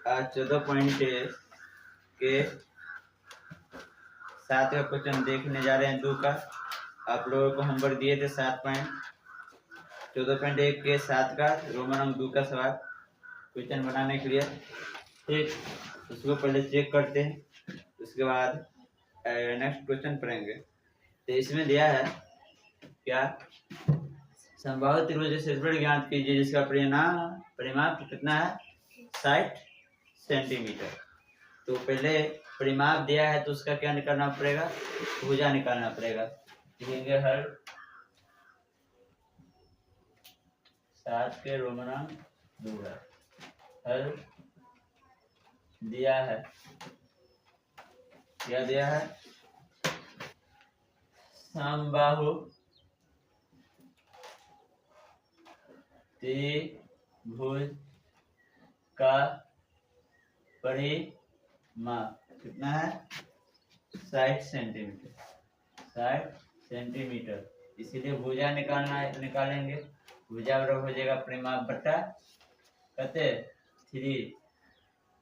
आज 14.1 के 7वां क्वेश्चन देखने जा रहे हैं 2 का। आप लोगों को होमवर्क दिए थे 14.1 के 7 का रोमन अंक 2 का सवाल क्वेश्चन बनाने के लिए। ठीक, उसको पहले चेक करते हैं, उसके बाद नेक्स्ट क्वेश्चन पढ़ेंगे। तो इसमें दिया है क्या, संभावित त्रिभुज क्षेत्रफल ज्ञात कीजिए जिसका परिमाप कितना है 60 सेंटीमीटर। तो पहले परिमाप दिया है तो उसका क्या निकालना पड़ेगा, भुजा निकालना पड़ेगा। लिखेंगे हर 7 के रोमन अंक 2 है। हर दिया है, क्या दिया है, समबाहु त्रिभुज का परिमाप कितना है 60 सेंटीमीटर। 60 सेंटीमीटर, इसीलिए भुजा निकालेंगे। भुजा बराबर हो जाएगा परिमाप बटा कते 3,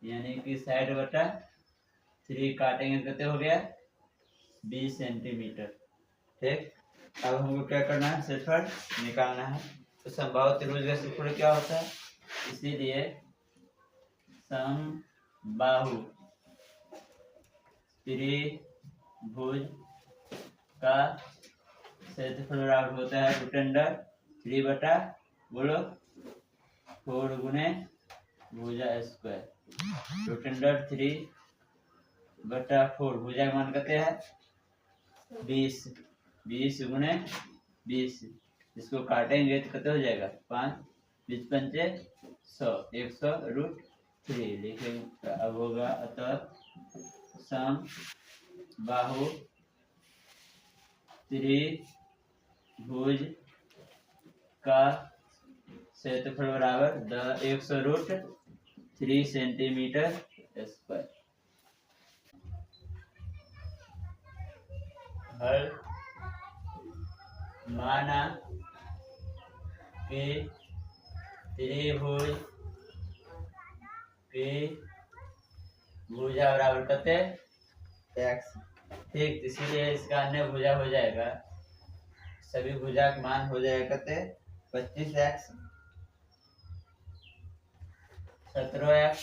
यानी कि 60 बटा 3 काटेंगे कितने हो गया 20 सेंटीमीटर। ठीक, अब हमको क्या करना है, क्षेत्रफल निकालना है। तो समबाहु त्रिभुज का क्षेत्रफल क्या होता है, इसीलिए समबाहु त्रिभुज का क्षेत्रफल बराबर होता है √3 बटा बोलो 4 गुने भुजा स्क्वायर। √3 बटा 4, भुजा का मान कहते हैं 20, 20 गुने 20, इसको काटेंगे तो कितना हो जाएगा 5, 20 पंचे 100, 100√3 लिखेंगे। अब होगा अतः समबाहु त्रिभुज का क्षेत्रफल बराबर 100√3 सेंटीमीटर स्क्वायर। हर माना कि त्रिभुज की भुजा बराबर कितने x। ठीक, इसीलिए इसका अन्य भुजा हो जाएगा, सभी भुजा का मान हो जाएगा कितने 25x, 17x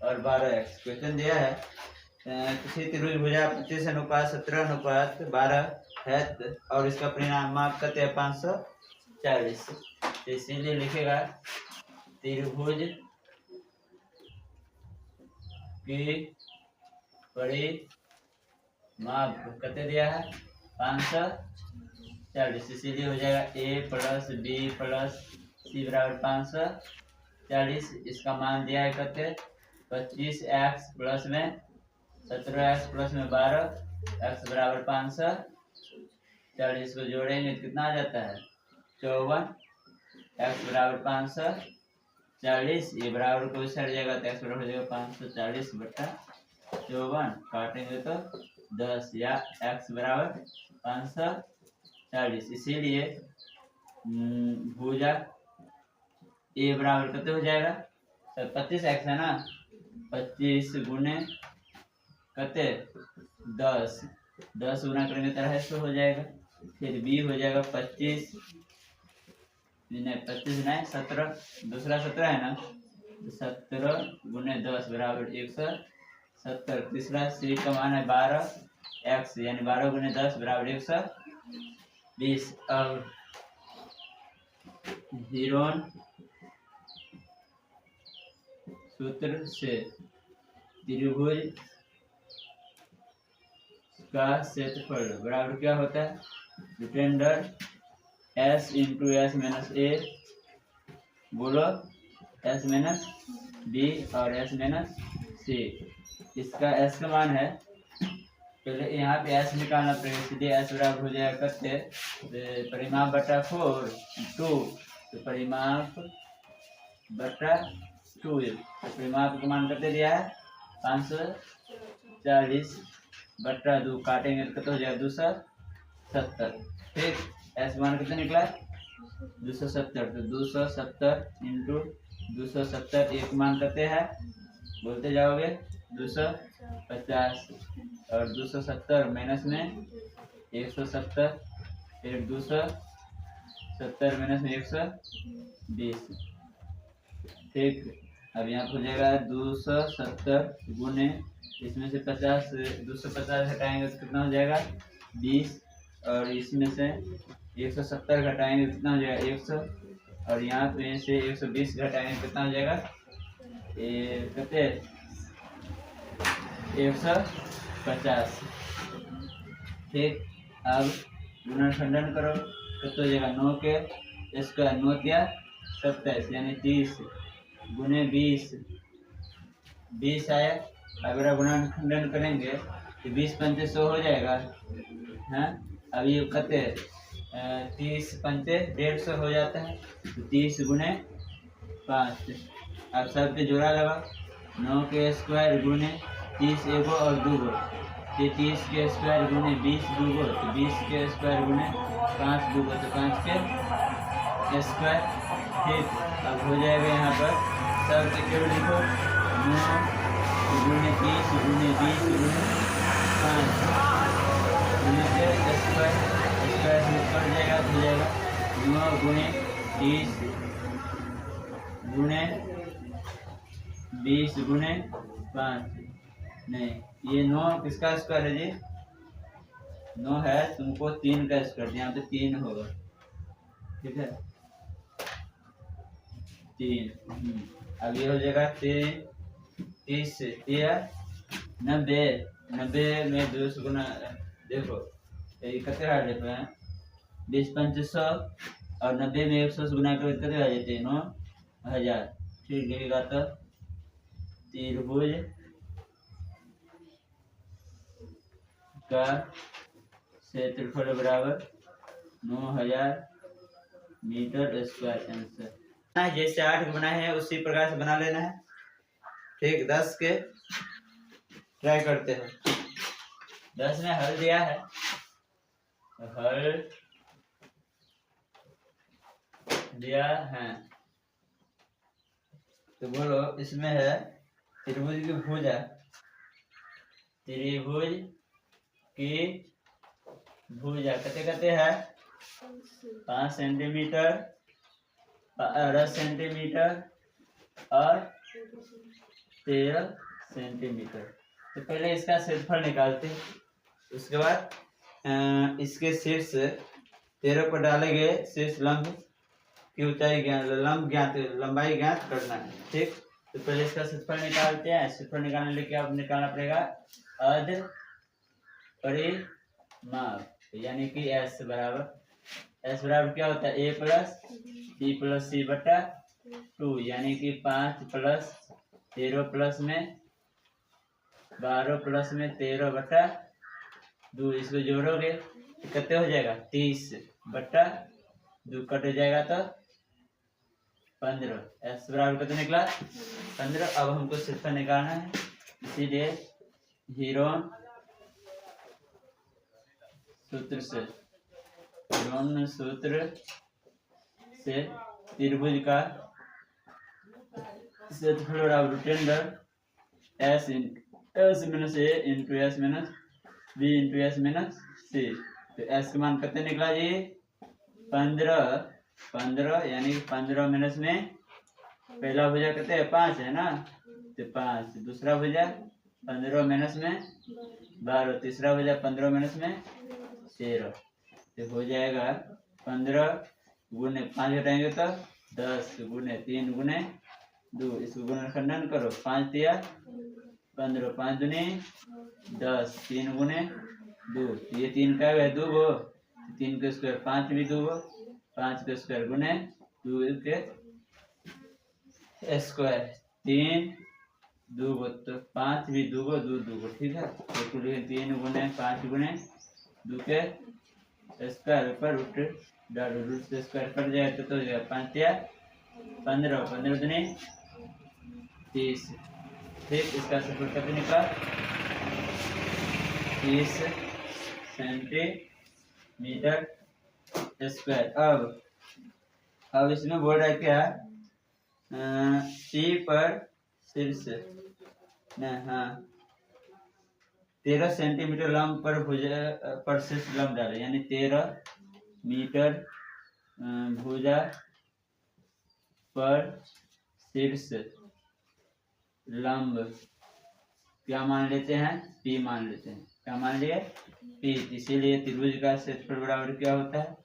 और 12x। क्वेश्चन दिया है किसी त्रिभुज भुजा 25:17:12 है और इसका परिमाप कहते हैं 540। तो इसीलिए लिखेगा त्रिभुज की परिमाप कहते दिया है 540, इसीलिए हो जाएगा a + b + c बराबर 540। इसका मान दिया है कहते 25x प्लस में 17x प्लस में 12x बराबर 540 को जोड़ेंगे तो कितना आ जाता है 54, x बराबर 540, ये बराबर को सट जाएगा तो x बराबर हो जाएगा 540 बटा 54, काटेंगे तो 10 या x बराबर 540। इसीलिए भुजा a बराबर कितने हो जाएगा 25x है ना, 25 गुने कते 10 गुना करेंगे तो 250 हो जाएगा। फिर b हो जाएगा 25 नहीं 17, दूसरा 17 है ना, 17 गुने 10 बराबर 170। तीसरा c का मान है 12x, यानी 12 गुने 10 बराबर 120। अब हीरोन सूत्र से त्रिभुज का क्षेत्रफल बराबर क्या होता है √s × s - a बोलो s - b और s - c। इसका s का मान है, पहले यहाँ पे s निकालना पड़ेगा, इसलिए s बराबर हो जाएगा करते परिमाप बटा 4 2, तो परिमाप बटा 2, परिमाप का मान करते दिया है 540 बटा 2, काटेंगे तो कितना हो जाएगा 270। ठीक, s मान कितना निकला 270, तो 270 × 270 एक मान करते हैं बोलते जाओगे 250 और 270 माइनस में 170, फिर 270 माइनस में 120। ठीक, अब यहाँ हो जाएगा 270 गुने इसमें से 50, 250 हटाएंगे तो कितना हो जाएगा 20, और इसमें से 170 घटाएंगे तो कितना हो जाएगा 100, और यहाँ पे से 120 घटाएंगे तो कितना हो जाएगा कितने 150। ठीक, अब गुणनखंडन करो कितना हो जाएगा 9 के स्क्वायर 9 क्या 27 यानी 30 गुने 20 आया। अगर गुणनखंडन करेंगे तो 20 पंचे 100 हो जाएगा। हाँ, अब ये कहते 30 पंचे 150 हो जाता है, तो 30 गुने 5। अब सब पे जोड़ा लगा 9 के स्क्वायर गुने 30 एगो और 2 गो, 30 के स्क्वायर गुने 20 2 गो, तो 20 के स्क्वायर गुने 5 2 गो, तो 5 के स्क्वायर। ठीक, अब हो जाएगा यहाँ पर सब के केवल लिखो 9 गुने 30 गुने 20 गुने 5 गुने के स्क्वायर से कट जाएगा, हो जाएगा 9 गुने 30 गुने 20 गुने 5। नहीं, ये 9 किसका स्क्वायर है जी 9 है, तुमको 3 का स्क्वायर, यहाँ पे 3 होगा। ठीक है 3। अब ये हो जाएगा 30 से 90 में 200 गुना, देखो कितने आ जाते हैं 20 पंचे 100 और 90 में 100 से गुना कर कितने आ जाते हैं 9000। ठीक लिखेगा तो त्रिभुज का क्षेत्रफल बराबर 9000 मीटर स्क्वायर आंसर। जैसे 8 के बनाए हैं उसी प्रकार से बना लेना है। ठीक, 10 के ट्राई करते हैं। 10 में हल दिया है, हल दिया है तो बोलो इसमें है त्रिभुज की भुजा, त्रिभुज की भुजा कहते हैं 5 सेंटीमीटर 8 सेंटीमीटर और 13 सेंटीमीटर। तो पहले इसका क्षेत्रफल निकालते, उसके बाद इसके शीर्ष 13 पर डालेंगे, शीर्ष लंब की ऊंचाई ज्ञात लंबाई ज्ञात करना है। ठीक, तो पहले इसका क्षेत्रफल निकालते हैं। क्षेत्रफल निकालने के लिए क्या निकालना पड़ेगा अर्ध परिमाप, यानी कि S बराबर क्या होता है A plus B plus C बटा 2, यानी कि 5 प्लस 13 प्लस में 12 प्लस में 13 बटा 2, इसको जोड़ोगे तो कितने हो जाएगा 30 बटा 2 कट हो जाएगा तो 15। S बराबर कितना निकला 15। अब हमको क्षेत्रफल निकालना है, इसीलिए हीरोन सूत्र से त्रिभुज का क्षेत्रफल बराबर root under S minus A into S minus B into S minus C। तो S का मान कितने निकला जी 15, यानी कि 15 माइनस में पहला भुजा कितने है 5 है ना, तो 5, दूसरा भुजा 15 माइनस में 12, तीसरा भुजा 15 माइनस में 13, तो हो जाएगा 15 गुने 5 घटाएंगे तो 10 गुने 3 गुने 2, इसको गुणनखंडन करो 5 दिया 15, 5 दुनी 10, 3 गुने 2, ये 3 का है 2 गो, 3 के स्क्वायर 5 भी 2 गो, 5 के स्क्वायर गुने 2 के स्क्वायर 3 2 गो, तो 5 भी 2 गो 2 2 गो। ठीक है, तो 3 गुने 5 गुने 2 के स्क्वायर पर रूट से स्क्वायर कट जाए तो हो जाएगा 5 या 15, 15 दुनी 30। ठीक, इसका क्षेत्रफल कितना निकला 30 सेंटीमीटर स्क्वायर। अब इसमें बोल रहा है क्या C पर शीर्ष हाँ 13 सेंटीमीटर लंब पर भुजा पर शीर्ष लंब डाले, यानी 13 मीटर भुजा पर शीर्ष लंब क्या मान लेते हैं, पी मान लेते हैं। क्या मान लिए, पी। इसीलिए त्रिभुज का क्षेत्रफल बराबर क्या होता है,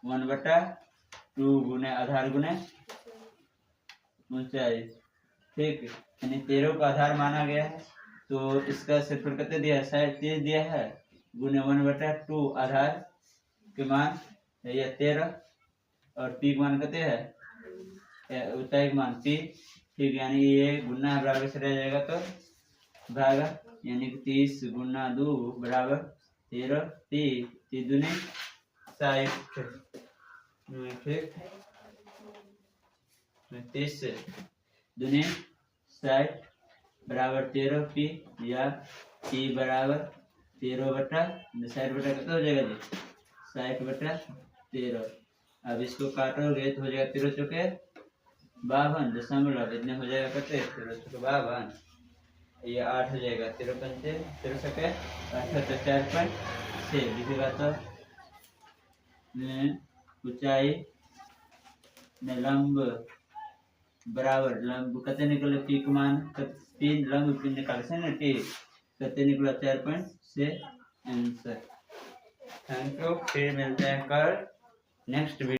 1/2 गुने आधार गुने ऊंचाई। ठीक, यानी 13 का आधार माना गया है, तो इसका क्षेत्रफल कितने दिया है, 30 दिया है, गुने 1/2 आधार के मान या 13 और पी का मान कितने है, ऊंचाई का मान पी। ठीक, यानी ये गुना बराबर से रह जाएगा तो भागा, यानी 30 गुना 2 बराबर 13 पी, 3 दूनी 60। ठीक, 30 दूनी 60 बराबर 13 पी, या पी बराबर 13/60 कितना हो जाएगा जी, 60/13। अब इसको काटोगे तो हो जाएगा 13 चौके 52 दशमलव, इतने हो जाएगा कितने, 13 चौके 52, ये 8 हो जाएगा, 13 पंचे 13 सके 4.6 लिखेगा तो ऊंचाई में लंब बराबर, लंब कितने निकले, पी का मान पी लंब पी निकाल से ना, टी कितने निकला 4.6 आंसर। थैंक यू, फिर मिलते हैं कल नेक्स्ट वीडियो।